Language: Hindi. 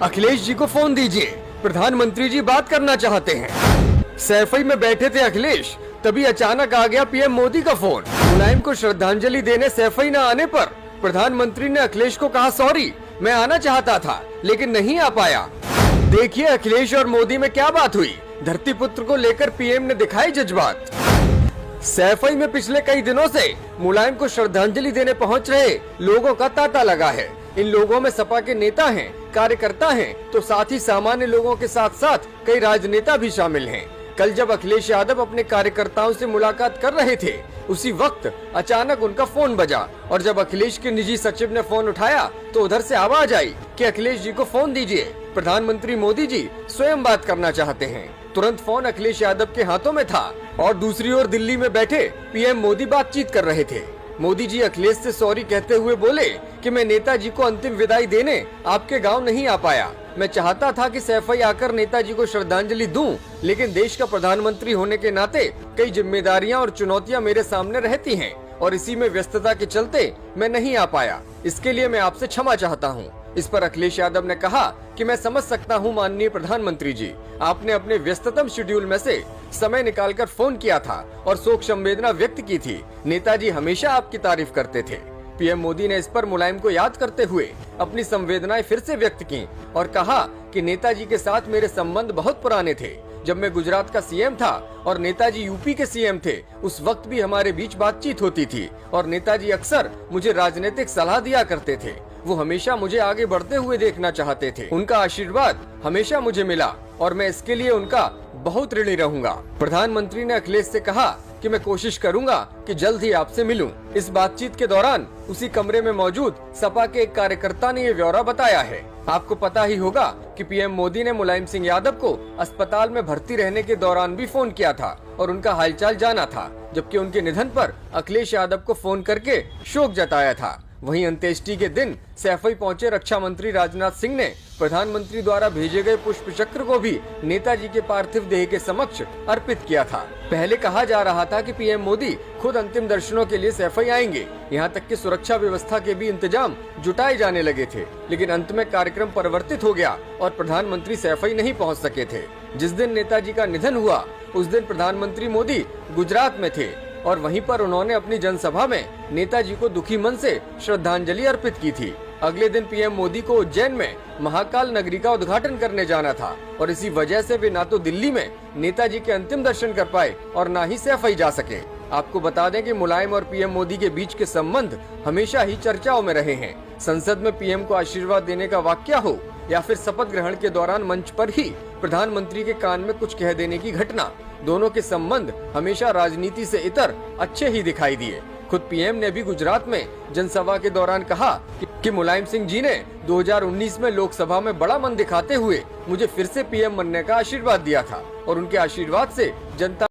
अखिलेश जी को फोन दीजिए, प्रधानमंत्री जी बात करना चाहते हैं। सैफई में बैठे थे अखिलेश, तभी अचानक आ गया पीएम मोदी का फोन। मुलायम को श्रद्धांजलि देने सैफई न आने पर प्रधानमंत्री ने अखिलेश को कहा, सॉरी मैं आना चाहता था लेकिन नहीं आ पाया। देखिए अखिलेश और मोदी में क्या बात हुई। धरती पुत्र को लेकर पीएम ने दिखाए जज्बात। सैफई में पिछले कई दिनों से मुलायम को श्रद्धांजलि देने पहुंच रहे लोगों का तांता लगा है। इन लोगों में सपा के नेता हैं, कार्यकर्ता हैं, तो साथ ही सामान्य लोगों के साथ साथ कई राजनेता भी शामिल हैं। कल जब अखिलेश यादव अपने कार्यकर्ताओं से मुलाकात कर रहे थे, उसी वक्त अचानक उनका फोन बजा और जब अखिलेश के निजी सचिव ने फोन उठाया तो उधर से आवाज आई कि अखिलेश जी को फोन दीजिए, प्रधानमंत्री मोदी जी स्वयं बात करना चाहते हैं। तुरंत फोन अखिलेश यादव के हाथों में था और दूसरी ओर दिल्ली में बैठे पीएम मोदी बातचीत कर रहे थे। मोदी जी अखिलेश से सॉरी कहते हुए बोले कि मैं नेताजी को अंतिम विदाई देने आपके गांव नहीं आ पाया। मैं चाहता था कि सैफई आकर नेताजी को श्रद्धांजलि दूं, लेकिन देश का प्रधानमंत्री होने के नाते कई जिम्मेदारियां और चुनौतियां मेरे सामने रहती हैं और इसी में व्यस्तता के चलते मैं नहीं आ पाया। इसके लिए मैं आपसे क्षमा चाहता हूं। इस पर अखिलेश यादव ने कहा कि मैं समझ सकता हूं माननीय प्रधानमंत्री जी, आपने अपने व्यस्ततम शेड्यूल में से समय निकालकर फोन किया था और शोक संवेदना व्यक्त की थी। नेताजी हमेशा आपकी तारीफ करते थे। पीएम मोदी ने इस पर मुलायम को याद करते हुए अपनी संवेदनाएं फिर से व्यक्त की और कहा कि नेताजी के साथ मेरे संबंध बहुत पुराने थे। जब मैं गुजरात का सीएम था और नेताजी यूपी के सीएम थे, उस वक्त भी हमारे बीच बातचीत होती थी और नेताजी अक्सर मुझे राजनीतिक सलाह दिया करते थे। वो हमेशा मुझे आगे बढ़ते हुए देखना चाहते थे। उनका आशीर्वाद हमेशा मुझे मिला और मैं इसके लिए उनका बहुत ऋणी रहूंगा। प्रधानमंत्री ने अखिलेश से कहा कि मैं कोशिश करूंगा कि जल्द ही आपसे मिलूं। इस बातचीत के दौरान उसी कमरे में मौजूद सपा के एक कार्यकर्ता ने ये ब्यौरा बताया है। आपको पता ही होगा कि पीएम मोदी ने मुलायम सिंह यादव को अस्पताल में भर्ती रहने के दौरान भी फोन किया था और उनका हालचाल जाना था, जबकि उनके निधन पर अखिलेश यादव को फोन करके शोक जताया था। वहीं अंत्येष्टि के दिन सैफई पहुंचे रक्षा मंत्री राजनाथ सिंह ने प्रधानमंत्री द्वारा भेजे गए पुष्प चक्र को भी नेताजी के पार्थिव देह के समक्ष अर्पित किया था। पहले कहा जा रहा था कि पीएम मोदी खुद अंतिम दर्शनों के लिए सैफई आएंगे, यहाँ तक कि सुरक्षा व्यवस्था के भी इंतजाम जुटाए जाने लगे थे, लेकिन अंत में कार्यक्रम परिवर्तित हो गया और प्रधानमंत्री सैफई नहीं पहुँच सके थे। जिस दिन नेताजी का निधन हुआ उस दिन प्रधानमंत्री मोदी गुजरात में थे और वहीं पर उन्होंने अपनी जनसभा में नेताजी को दुखी मन से श्रद्धांजलि अर्पित की थी। अगले दिन पीएम मोदी को उज्जैन में महाकाल नगरी का उद्घाटन करने जाना था और इसी वजह से वे ना तो दिल्ली में नेताजी के अंतिम दर्शन कर पाए और ना ही सैफई जा सके। आपको बता दें कि मुलायम और पीएम मोदी के बीच के संबंध हमेशा ही चर्चाओं में रहे हैं। संसद में पीएम को आशीर्वाद देने का वाक्या हो या फिर शपथ ग्रहण के दौरान मंच पर ही प्रधानमंत्री के कान में कुछ कह देने की घटना, दोनों के संबंध हमेशा राजनीति से इतर अच्छे ही दिखाई दिए। खुद पीएम ने भी गुजरात में जनसभा के दौरान कहा कि मुलायम सिंह जी ने 2019 में लोकसभा में बड़ा मन दिखाते हुए मुझे फिर से पीएम बनने का आशीर्वाद दिया था और उनके आशीर्वाद से जनता